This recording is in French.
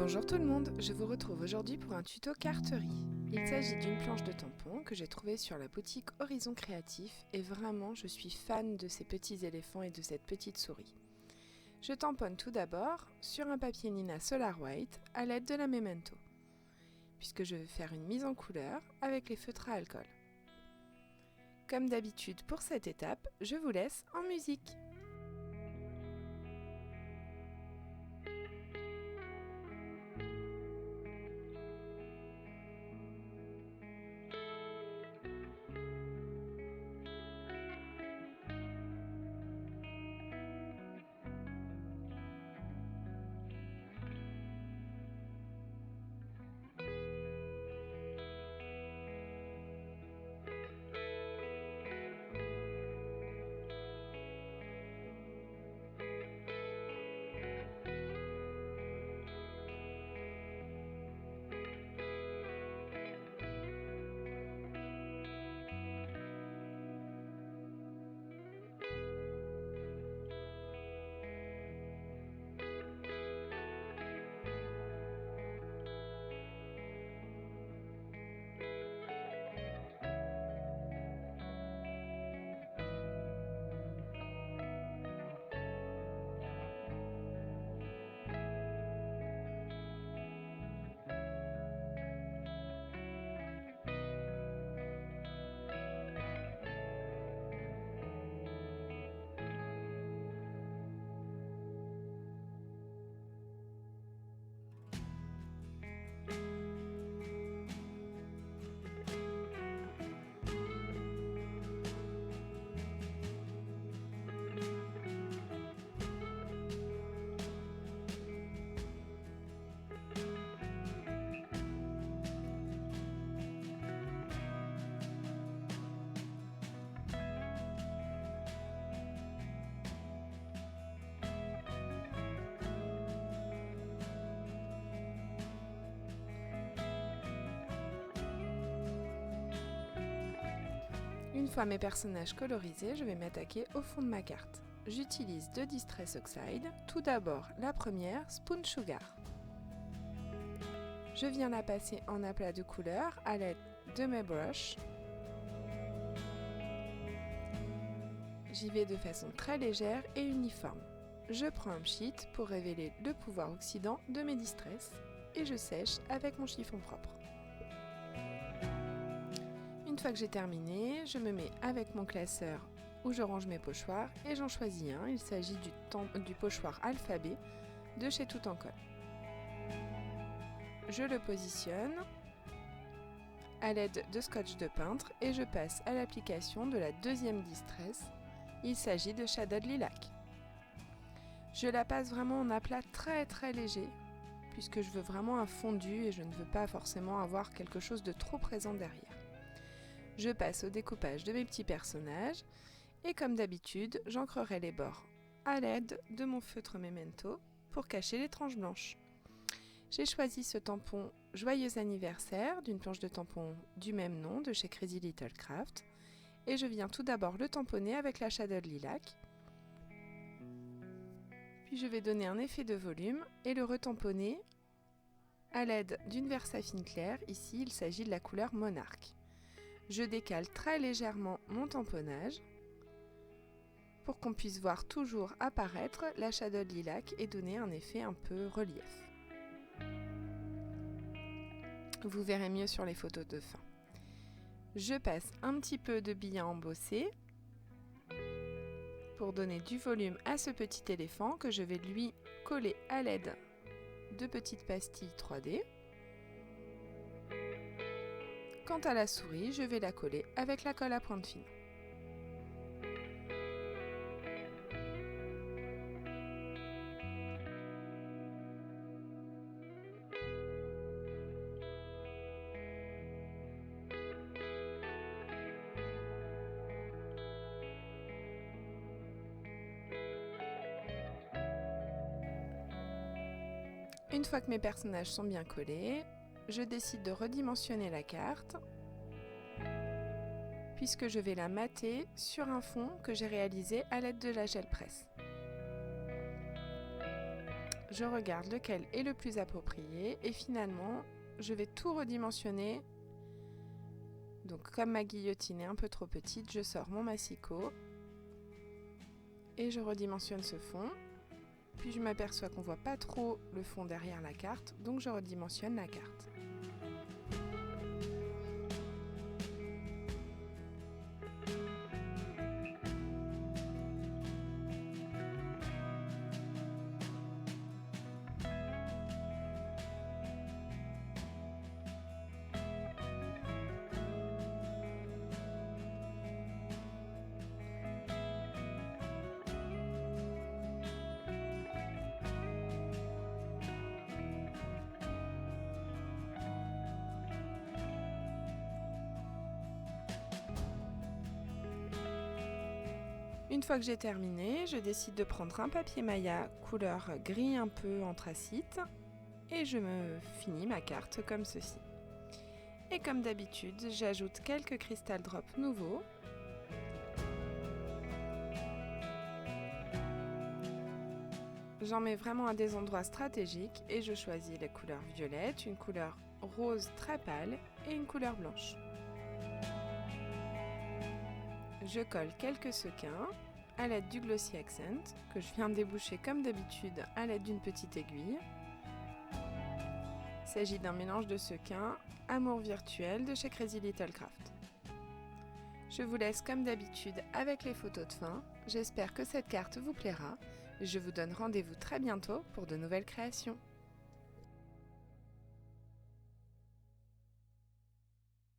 Bonjour tout le monde, je vous retrouve aujourd'hui pour un tuto carterie. Il s'agit d'une planche de tampons que j'ai trouvée sur la boutique Horizon Créatif et vraiment je suis fan de ces petits éléphants et de cette petite souris. Je tamponne tout d'abord sur un papier Nina Solar White à l'aide de la Memento, puisque je vais faire une mise en couleur avec les feutres à alcool. Comme d'habitude pour cette étape, je vous laisse en musique. Une fois mes personnages colorisés, je vais m'attaquer au fond de ma carte. J'utilise deux Distress Oxide. Tout d'abord, la première, Spoon Sugar. Je viens la passer en aplat de couleur à l'aide de mes brushes. J'y vais de façon très légère et uniforme. Je prends un sheet pour révéler le pouvoir oxydant de mes Distress et je sèche avec mon chiffon propre. Une fois que j'ai terminé, je me mets avec mon classeur où je range mes pochoirs et j'en choisis un. Il s'agit du pochoir alphabet de chez Tout en Colle. Je le positionne à l'aide de scotch de peintre et je passe à l'application de la deuxième Distress. Il s'agit de Shadowed Lilac. Je la passe vraiment en aplat très très léger puisque je veux vraiment un fondu et je ne veux pas forcément avoir quelque chose de trop présent derrière. Je passe au découpage de mes petits personnages et comme d'habitude, j'ancrerai les bords à l'aide de mon feutre Memento pour cacher les tranches blanches. J'ai choisi ce tampon Joyeux anniversaire d'une planche de tampon du même nom de chez Crazy Little Craft et je viens tout d'abord le tamponner avec la Shadowed Lilac. Puis je vais donner un effet de volume et le retamponner à l'aide d'une Versafine claire. Ici, il s'agit de la couleur Monarque. Je décale très légèrement mon tamponnage pour qu'on puisse voir toujours apparaître la Shadowed Lilac et donner un effet un peu relief. Vous verrez mieux sur les photos de fin. Je passe un petit peu de billes à embosser pour donner du volume à ce petit éléphant que je vais lui coller à l'aide de petites pastilles 3D. Quant à la souris, je vais la coller avec la colle à pointe fine. Une fois que mes personnages sont bien collés, je décide de redimensionner la carte puisque je vais la mater sur un fond que j'ai réalisé à l'aide de la gel presse. je regarde lequel est le plus approprié et finalement, je vais tout redimensionner. Donc comme ma guillotine est un peu trop petite, je sors mon massicot et je redimensionne ce fond. Puis je m'aperçois qu'on ne voit pas trop le fond derrière la carte, donc je redimensionne la carte. Une fois que j'ai terminé, je décide de prendre un papier maya couleur gris un peu anthracite et je me finis ma carte comme ceci. Et comme d'habitude, j'ajoute quelques crystal drops nouveaux. J'en mets vraiment à des endroits stratégiques et je choisis la couleur violette, une couleur rose très pâle et une couleur blanche. Je colle quelques sequins à l'aide du Glossy Accent que je viens de déboucher comme d'habitude à l'aide d'une petite aiguille. Il s'agit d'un mélange de sequins Amour virtuel de chez Crazy Little Craft. Je vous laisse comme d'habitude avec les photos de fin. J'espère que cette carte vous plaira. Je vous donne rendez-vous très bientôt pour de nouvelles créations.